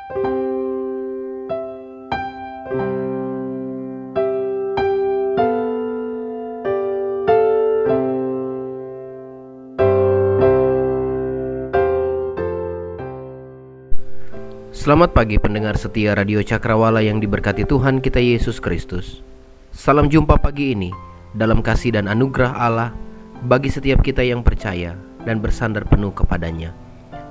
Selamat pagi pendengar setia Radio Cakrawala yang diberkati Tuhan kita Yesus Kristus. Salam jumpa pagi ini dalam kasih dan anugerah Allah bagi setiap kita yang percaya dan bersandar penuh kepadanya.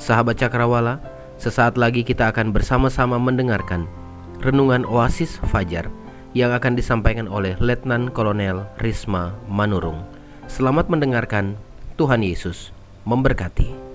Sahabat Cakrawala, sesaat lagi kita akan bersama-sama mendengarkan renungan Oasis Fajar yang akan disampaikan oleh Letnan Kolonel Risma Manurung. Selamat mendengarkan, Tuhan Yesus memberkati.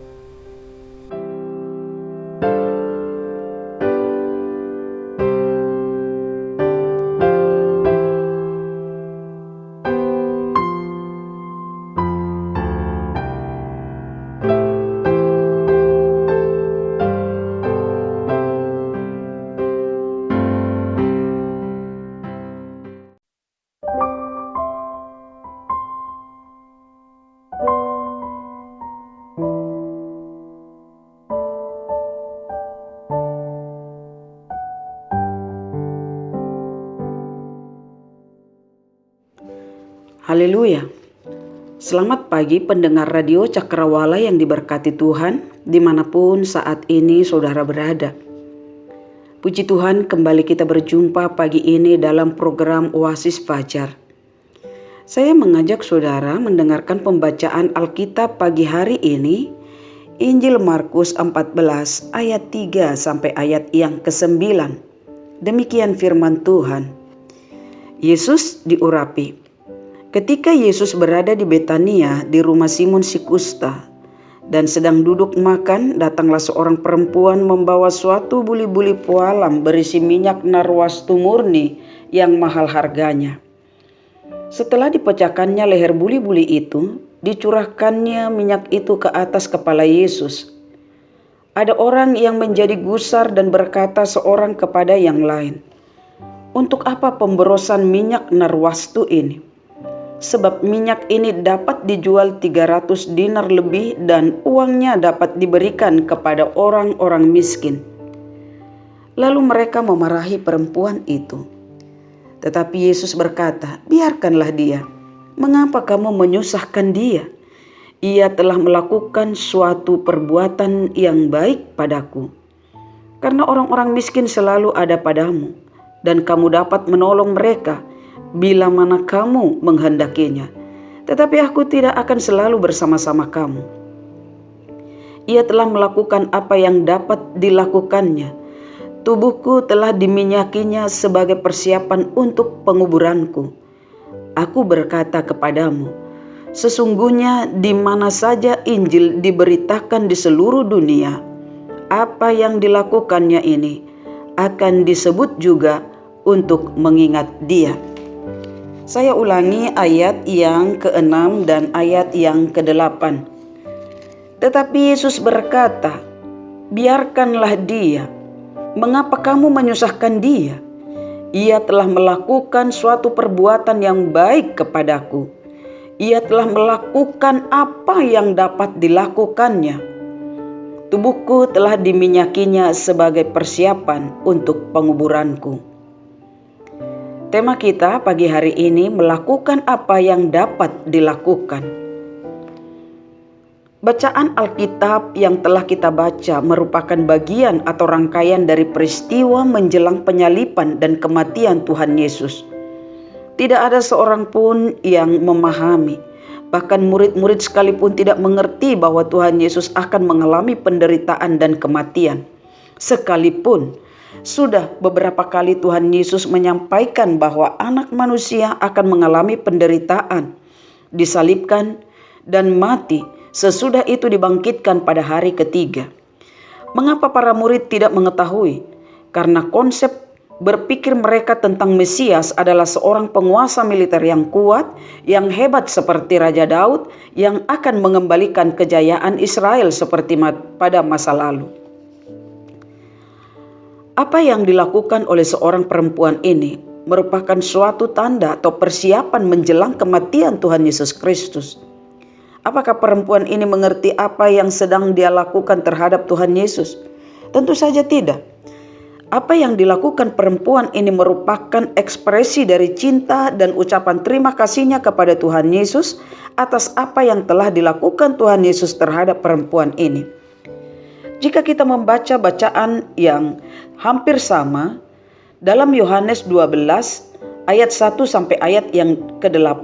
Haleluya. Selamat pagi pendengar Radio Cakrawala yang diberkati Tuhan dimanapun saat ini saudara berada. Puji Tuhan, kembali kita berjumpa pagi ini dalam program Oasis Fajar. Saya mengajak saudara mendengarkan pembacaan Alkitab pagi hari ini, Injil Markus 14 ayat 3 sampai ayat yang ke-9. Demikian firman Tuhan. Yesus diurapi. Ketika Yesus berada di Betania di rumah Simon si Kusta dan sedang duduk makan, datanglah seorang perempuan membawa suatu buli-buli pualam berisi minyak narwastu murni yang mahal harganya. Setelah dipecahkannya leher buli-buli itu, dicurahkannya minyak itu ke atas kepala Yesus. Ada orang yang menjadi gusar dan berkata seorang kepada yang lain, "Untuk apa pemborosan minyak narwastu ini? Sebab minyak ini dapat dijual 300 dinar lebih dan uangnya dapat diberikan kepada orang-orang miskin." Lalu mereka memarahi perempuan itu. Tetapi Yesus berkata, "Biarkanlah dia. Mengapa kamu menyusahkan dia? Ia telah melakukan suatu perbuatan yang baik padaku. Karena orang-orang miskin selalu ada padamu, dan kamu dapat menolong mereka bila mana kamu menghendakinya. Tetapi aku tidak akan selalu bersama-sama kamu." Ia telah melakukan apa yang dapat dilakukannya. Tubuhku telah diminyakinya sebagai persiapan untuk penguburanku. Aku berkata kepadamu, sesungguhnya di mana saja Injil diberitakan di seluruh dunia, apa yang dilakukannya ini akan disebut juga untuk mengingat dia. Saya ulangi ayat yang ke-6 dan ayat yang ke-8. Tetapi Yesus berkata, "Biarkanlah dia. Mengapa kamu menyusahkan dia? Ia telah melakukan suatu perbuatan yang baik kepadaku. Ia telah melakukan apa yang dapat dilakukannya. Tubuhku telah diminyakinya sebagai persiapan untuk penguburanku." Tema kita pagi hari ini, melakukan apa yang dapat dilakukan. Bacaan Alkitab yang telah kita baca merupakan bagian atau rangkaian dari peristiwa menjelang penyaliban dan kematian Tuhan Yesus. Tidak ada seorang pun yang memahami, bahkan murid-murid sekalipun tidak mengerti bahwa Tuhan Yesus akan mengalami penderitaan dan kematian. Sekalipun sudah beberapa kali Tuhan Yesus menyampaikan bahwa anak manusia akan mengalami penderitaan, disalibkan, dan mati, sesudah itu dibangkitkan pada hari ketiga. Mengapa para murid tidak mengetahui? Karena konsep berpikir mereka tentang Mesias adalah seorang penguasa militer yang kuat, yang hebat seperti Raja Daud, yang akan mengembalikan kejayaan Israel seperti pada masa lalu. Apa yang dilakukan oleh seorang perempuan ini merupakan suatu tanda atau persiapan menjelang kematian Tuhan Yesus Kristus. Apakah perempuan ini mengerti apa yang sedang dia lakukan terhadap Tuhan Yesus? Tentu saja tidak. Apa yang dilakukan perempuan ini merupakan ekspresi dari cinta dan ucapan terima kasihnya kepada Tuhan Yesus atas apa yang telah dilakukan Tuhan Yesus terhadap perempuan ini. Jika kita membaca bacaan yang hampir sama dalam Yohanes 12 ayat 1 sampai ayat yang ke-8,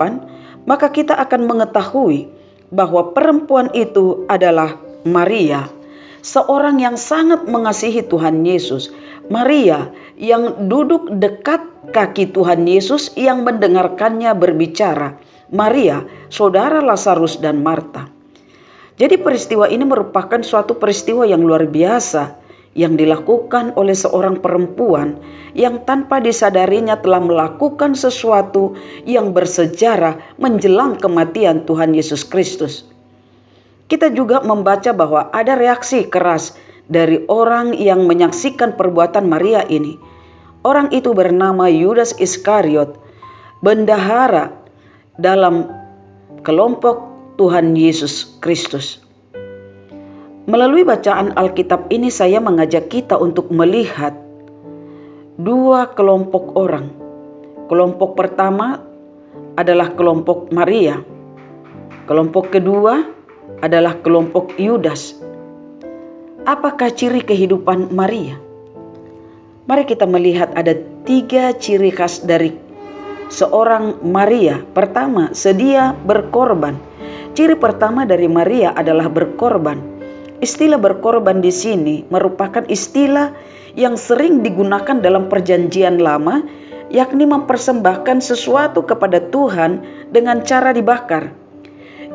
maka kita akan mengetahui bahwa perempuan itu adalah Maria, seorang yang sangat mengasihi Tuhan Yesus. Maria yang duduk dekat kaki Tuhan Yesus yang mendengarkannya berbicara. Maria, saudara Lazarus dan Marta. Jadi peristiwa ini merupakan suatu peristiwa yang luar biasa yang dilakukan oleh seorang perempuan yang tanpa disadarinya telah melakukan sesuatu yang bersejarah menjelang kematian Tuhan Yesus Kristus. Kita juga membaca bahwa ada reaksi keras dari orang yang menyaksikan perbuatan Maria ini. Orang itu bernama Yudas Iskariot, bendahara dalam kelompok Tuhan Yesus Kristus. Melalui bacaan Alkitab ini saya mengajak kita untuk melihat dua kelompok orang. Kelompok pertama adalah kelompok Maria. Kelompok kedua adalah kelompok Yudas. Apakah ciri kehidupan Maria? Mari kita melihat ada 3 ciri khas dari seorang Maria. Pertama, sedia berkorban. Ciri pertama dari Maria adalah berkorban. Istilah berkorban di sini merupakan istilah yang sering digunakan dalam Perjanjian Lama, yakni mempersembahkan sesuatu kepada Tuhan dengan cara dibakar.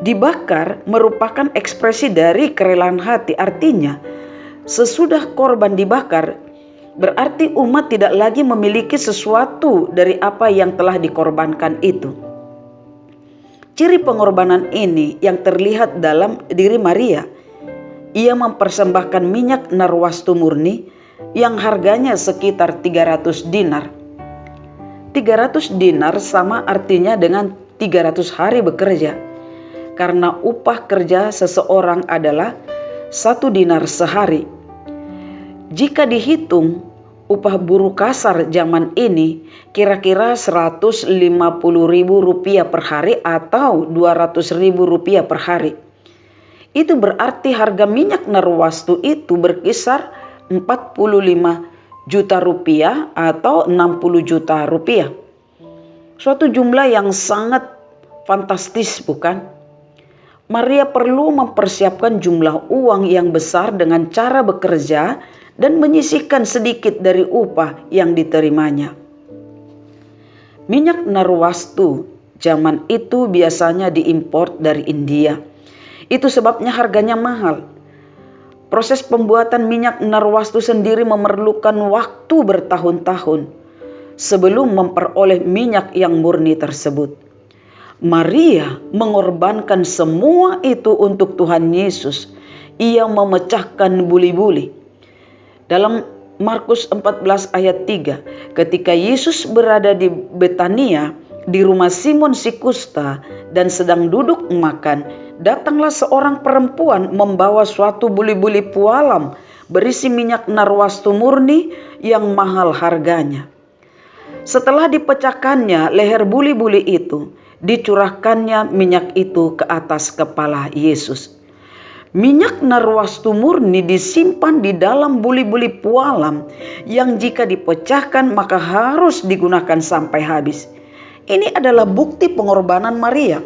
Dibakar merupakan ekspresi dari kerelaan hati. Artinya, sesudah korban dibakar, berarti umat tidak lagi memiliki sesuatu dari apa yang telah dikorbankan itu. Ciri pengorbanan ini yang terlihat dalam diri Maria. Ia mempersembahkan minyak narwastu murni yang harganya sekitar 300 dinar. 300 dinar sama artinya dengan 300 hari bekerja. Karena upah kerja seseorang adalah 1 dinar sehari. Jika dihitung upah buruh kasar zaman ini kira-kira Rp150.000 per hari atau Rp200.000 per hari. Itu berarti harga minyak narwastu itu berkisar 45 juta rupiah atau 60 juta rupiah. Suatu jumlah yang sangat fantastis, bukan? Maria perlu mempersiapkan jumlah uang yang besar dengan cara bekerja dan menyisihkan sedikit dari upah yang diterimanya. Minyak narwastu zaman itu biasanya diimpor dari India. Itu sebabnya harganya mahal. Proses pembuatan minyak narwastu sendiri memerlukan waktu bertahun-tahun sebelum memperoleh minyak yang murni tersebut. Maria mengorbankan semua itu untuk Tuhan Yesus. Ia memecahkan buli-buli. Dalam Markus 14 ayat 3, ketika Yesus berada di Betania, di rumah Simon si Kusta dan sedang duduk makan, datanglah seorang perempuan membawa suatu buli-buli pualam berisi minyak narwastu murni yang mahal harganya. Setelah dipecahkannya leher buli-buli itu, dicurahkannya minyak itu ke atas kepala Yesus. Minyak narwastu murni disimpan di dalam buli-buli pualam yang jika dipecahkan maka harus digunakan sampai habis. Ini adalah bukti pengorbanan Maria.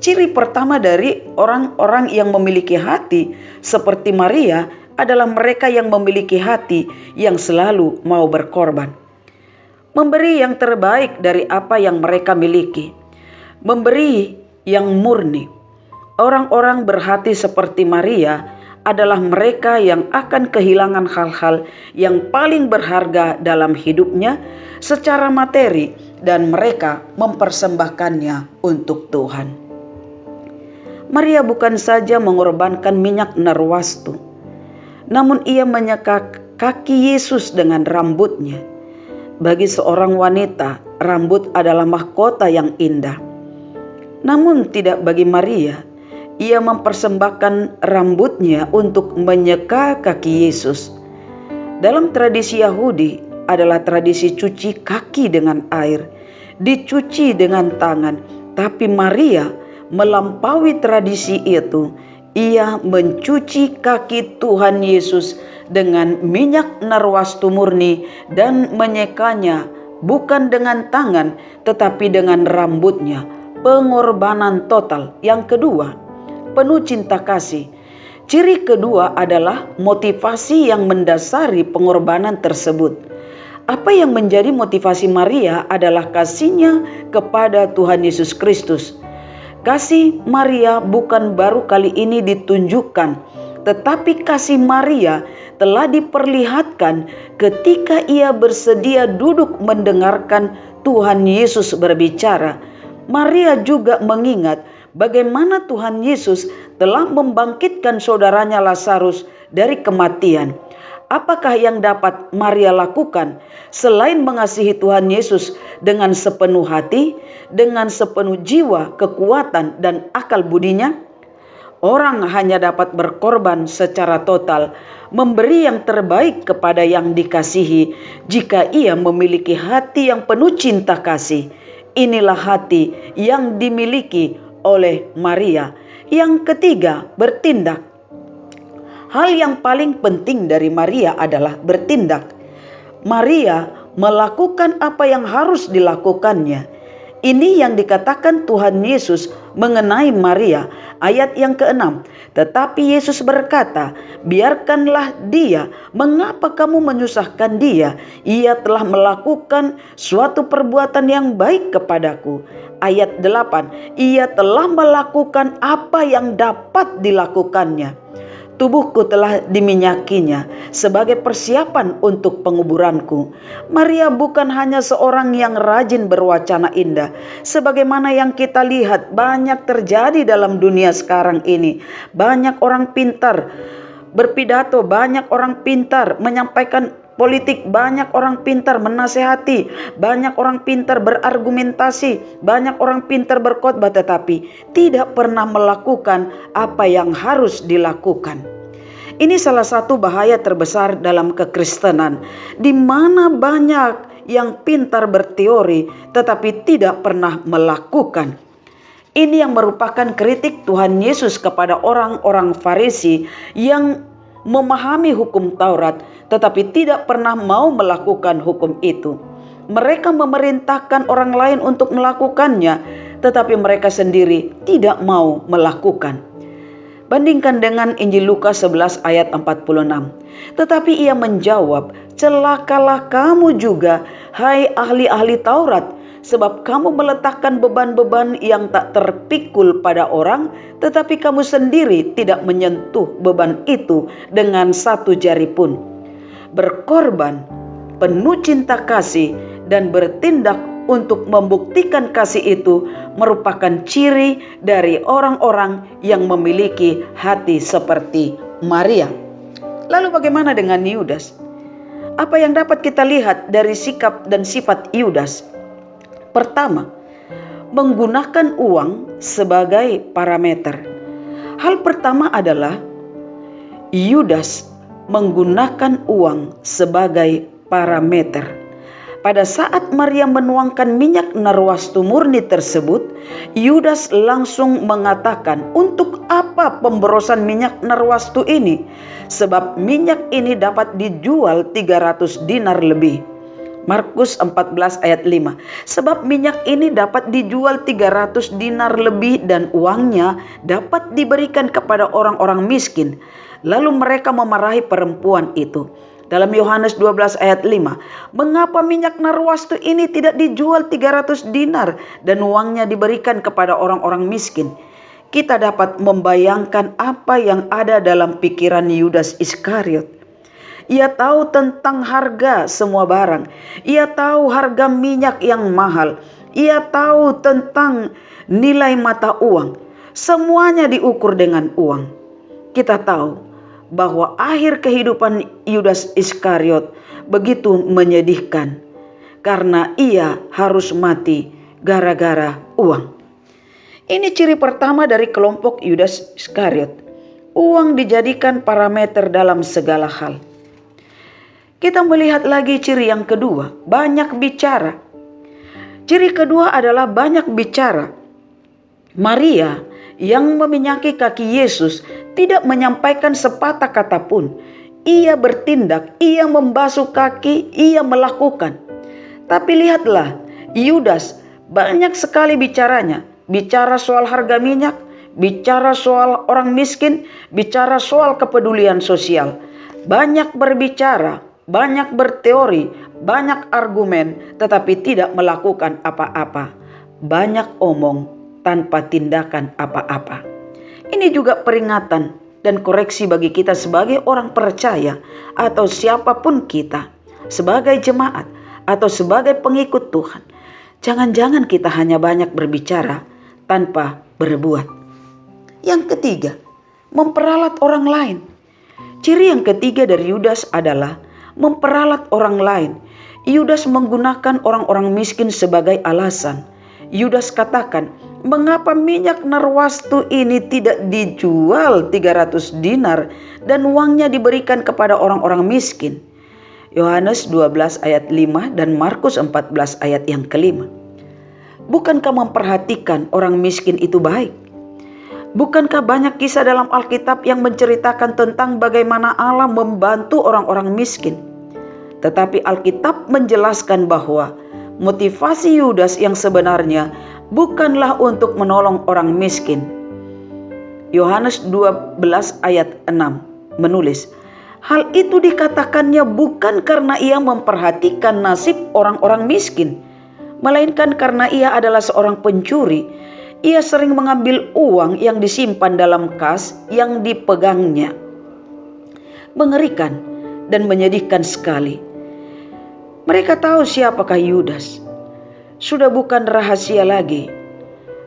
Ciri pertama dari orang-orang yang memiliki hati seperti Maria adalah mereka yang memiliki hati yang selalu mau berkorban. Memberi yang terbaik dari apa yang mereka miliki. Memberi yang murni. Orang-orang berhati seperti Maria adalah mereka yang akan kehilangan hal-hal yang paling berharga dalam hidupnya secara materi dan mereka mempersembahkannya untuk Tuhan. Maria bukan saja mengorbankan minyak narwastu, namun ia menyeka kaki Yesus dengan rambutnya. Bagi seorang wanita, rambut adalah mahkota yang indah. Namun tidak bagi Maria. Ia mempersembahkan rambutnya untuk menyeka kaki Yesus. Dalam tradisi Yahudi adalah tradisi cuci kaki dengan air, dicuci dengan tangan. Tapi Maria melampaui tradisi itu. Ia mencuci kaki Tuhan Yesus dengan minyak narwastu murni dan menyekanya bukan dengan tangan tetapi dengan rambutnya. Pengorbanan total. Yang kedua, penuh cinta kasih. Ciri kedua adalah motivasi yang mendasari pengorbanan tersebut. Apa yang menjadi motivasi Maria adalah kasihnya kepada Tuhan Yesus Kristus. Kasih Maria bukan baru kali ini ditunjukkan, tetapi kasih Maria telah diperlihatkan ketika ia bersedia duduk mendengarkan Tuhan Yesus berbicara. Maria juga mengingat bagaimana Tuhan Yesus telah membangkitkan saudaranya Lazarus dari kematian. Apakah yang dapat Maria lakukan selain mengasihi Tuhan Yesus dengan sepenuh hati, dengan sepenuh jiwa, kekuatan, dan akal budinya? Orang hanya dapat berkorban secara total, memberi yang terbaik kepada yang dikasihi jika ia memiliki hati yang penuh cinta kasih. Inilah hati yang dimiliki oleh Maria. Yang ketiga, bertindak. Hal yang paling penting dari Maria adalah bertindak. Maria melakukan apa yang harus dilakukannya. Ini yang dikatakan Tuhan Yesus mengenai Maria, ayat yang ke-6. Tetapi Yesus berkata, biarkanlah dia, mengapa kamu menyusahkan dia? Ia telah melakukan suatu perbuatan yang baik kepadaku. Ayat 8, ia telah melakukan apa yang dapat dilakukannya. Tubuhku telah diminyakinya sebagai persiapan untuk penguburanku. Maria bukan hanya seorang yang rajin berwacana indah. Sebagaimana yang kita lihat banyak terjadi dalam dunia sekarang ini. Banyak orang pintar berpidato, banyak orang pintar menyampaikan politik, banyak orang pintar menasehati, banyak orang pintar berargumentasi, banyak orang pintar berkhotbah, tetapi tidak pernah melakukan apa yang harus dilakukan. Ini salah satu bahaya terbesar dalam kekristenan, di mana banyak yang pintar berteori tetapi tidak pernah melakukan. Ini yang merupakan kritik Tuhan Yesus kepada orang-orang Farisi yang memahami hukum Taurat tetapi tidak pernah mau melakukan hukum itu. Mereka memerintahkan orang lain untuk melakukannya, tetapi mereka sendiri tidak mau melakukan. Bandingkan dengan Injil Lukas 11 ayat 46. Tetapi ia menjawab, celakalah kamu juga, hai ahli-ahli Taurat, sebab kamu meletakkan beban-beban yang tak terpikul pada orang, tetapi kamu sendiri tidak menyentuh beban itu dengan satu jari pun. Berkorban, penuh cinta kasih, dan bertindak untuk membuktikan kasih itu merupakan ciri dari orang-orang yang memiliki hati seperti Maria. Lalu bagaimana dengan Yudas? Apa yang dapat kita lihat dari sikap dan sifat Yudas? Pertama, menggunakan uang sebagai parameter. Hal pertama adalah Yudas menggunakan uang sebagai parameter. Pada saat Maria menuangkan minyak narwastu murni tersebut, Yudas langsung mengatakan, untuk apa pemborosan minyak narwastu ini? Sebab minyak ini dapat dijual 300 dinar lebih. Markus 14 ayat 5. Sebab minyak ini dapat dijual 300 dinar lebih dan uangnya dapat diberikan kepada orang-orang miskin. Lalu mereka memarahi perempuan itu. Dalam Yohanes 12 ayat 5, mengapa minyak narwastu ini tidak dijual 300 dinar dan uangnya diberikan kepada orang-orang miskin? Kita dapat membayangkan apa yang ada dalam pikiran Yudas Iskariot. Ia tahu tentang harga semua barang. Ia tahu harga minyak yang mahal. Ia tahu tentang nilai mata uang. Semuanya diukur dengan uang. Kita tahu bahwa akhir kehidupan Yudas Iskariot begitu menyedihkan karena ia harus mati gara-gara uang. Ini ciri pertama dari kelompok Yudas Iskariot. Uang dijadikan parameter dalam segala hal. Kita melihat lagi ciri yang kedua, banyak bicara. Ciri kedua adalah banyak bicara. Maria yang meminyaki kaki Yesus tidak menyampaikan sepatah kata pun. Ia bertindak, ia membasuh kaki, ia melakukan. Tapi lihatlah, Yudas banyak sekali bicaranya. Bicara soal harga minyak, bicara soal orang miskin, bicara soal kepedulian sosial. Banyak berbicara, banyak berteori, banyak argumen, tetapi tidak melakukan apa-apa. Banyak omong tanpa tindakan apa-apa. Ini juga peringatan dan koreksi bagi kita sebagai orang percaya atau siapapun kita, sebagai jemaat atau sebagai pengikut Tuhan. Jangan-jangan kita hanya banyak berbicara tanpa berbuat. Yang ketiga, memperalat orang lain. Ciri yang ketiga dari Yudas adalah memperalat orang lain. Yudas menggunakan orang-orang miskin sebagai alasan. Yudas katakan, mengapa minyak narwastu ini tidak dijual 300 dinar dan uangnya diberikan kepada orang-orang miskin? Yohanes 12 ayat 5 dan Markus 14 ayat yang kelima. Bukankah memperhatikan orang miskin itu baik? Bukankah banyak kisah dalam Alkitab yang menceritakan tentang bagaimana Allah membantu orang-orang miskin? Tetapi Alkitab menjelaskan bahwa motivasi Yudas yang sebenarnya bukanlah untuk menolong orang miskin. Yohanes 12 ayat 6 menulis, hal itu dikatakannya bukan karena ia memperhatikan nasib orang-orang miskin, melainkan karena ia adalah seorang pencuri. Ia sering mengambil uang yang disimpan dalam kas yang dipegangnya. Mengerikan dan menyedihkan sekali. Mereka tahu siapakah Yudas. Sudah bukan rahasia lagi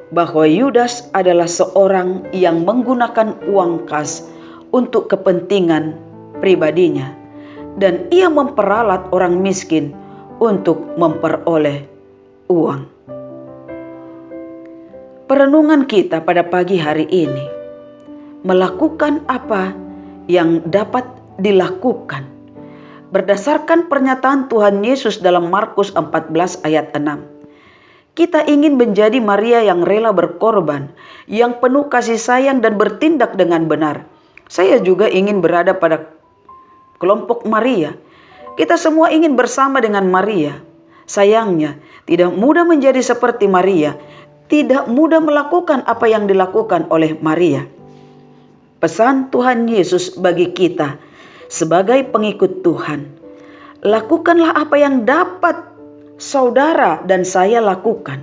bahwa Yudas adalah seorang yang menggunakan uang kas untuk kepentingan pribadinya, dan ia memperalat orang miskin untuk memperoleh uang. Perenungan kita pada pagi hari ini, melakukan apa yang dapat dilakukan berdasarkan pernyataan Tuhan Yesus dalam Markus 14 ayat 6. Kita ingin menjadi Maria yang rela berkorban, yang penuh kasih sayang dan bertindak dengan benar. Saya juga ingin berada pada kelompok Maria. Kita semua ingin bersama dengan Maria. Sayangnya, tidak mudah menjadi seperti Maria, tidak mudah melakukan apa yang dilakukan oleh Maria. Pesan Tuhan Yesus bagi kita sebagai pengikut Tuhan, lakukanlah apa yang dapat saudara dan saya lakukan.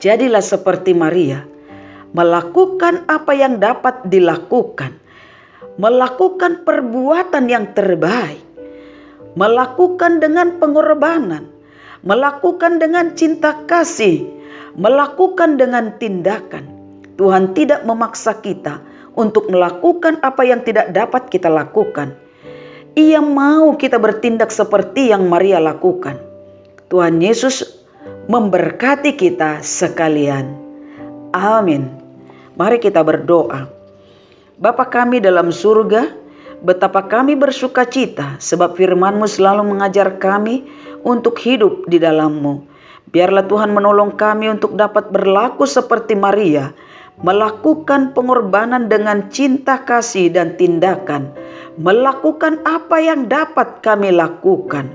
Jadilah seperti Maria, melakukan apa yang dapat dilakukan, melakukan perbuatan yang terbaik, melakukan dengan pengorbanan, melakukan dengan cinta kasih, melakukan dengan tindakan. Tuhan tidak memaksa kita untuk melakukan apa yang tidak dapat kita lakukan. Ia mau kita bertindak seperti yang Maria lakukan. Tuhan Yesus memberkati kita sekalian. Amin. Mari kita berdoa. Bapa kami dalam surga, betapa kami bersuka cita sebab firman-Mu selalu mengajar kami untuk hidup di dalam-Mu. Biarlah Tuhan menolong kami untuk dapat berlaku seperti Maria, melakukan pengorbanan dengan cinta kasih dan tindakan, melakukan apa yang dapat kami lakukan.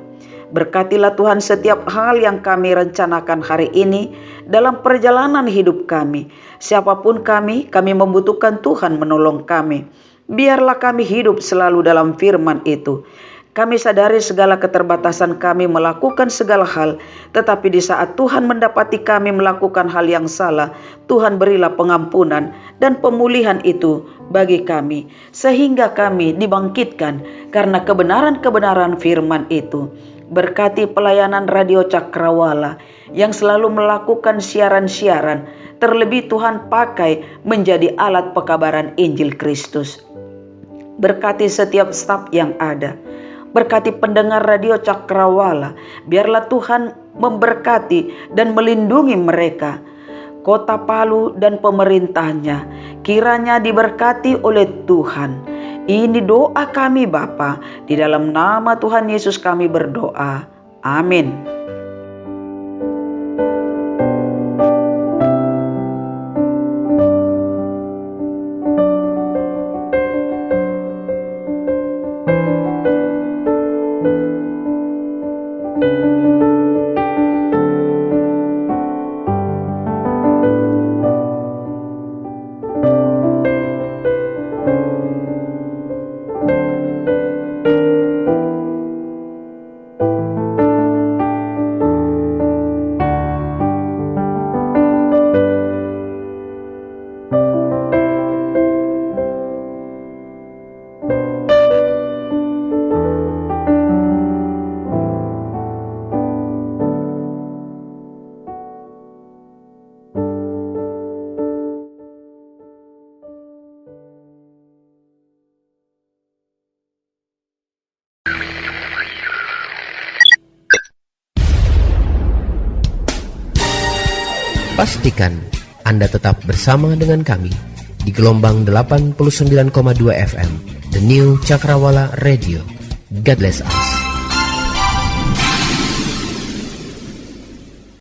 Berkatilah Tuhan setiap hal yang kami rencanakan hari ini dalam perjalanan hidup kami. Siapapun kami membutuhkan Tuhan menolong kami. Biarlah kami hidup selalu dalam firman itu. Kami sadari segala keterbatasan kami melakukan segala hal, tetapi di saat Tuhan mendapati kami melakukan hal yang salah, Tuhan berilah pengampunan dan pemulihan itu bagi kami, sehingga kami dibangkitkan karena kebenaran-kebenaran firman itu. Berkati pelayanan Radio Cakrawala yang selalu melakukan siaran-siaran, terlebih Tuhan pakai menjadi alat pekabaran Injil Kristus. Berkati setiap staf yang ada. Berkati pendengar Radio Cakrawala, biarlah Tuhan memberkati dan melindungi mereka. Kota Palu dan pemerintahnya kiranya diberkati oleh Tuhan. Ini doa kami Bapa, di dalam nama Tuhan Yesus kami berdoa. Amin. Pastikan Anda tetap bersama dengan kami di gelombang 89,2 FM, The New Cakrawala Radio. God bless us.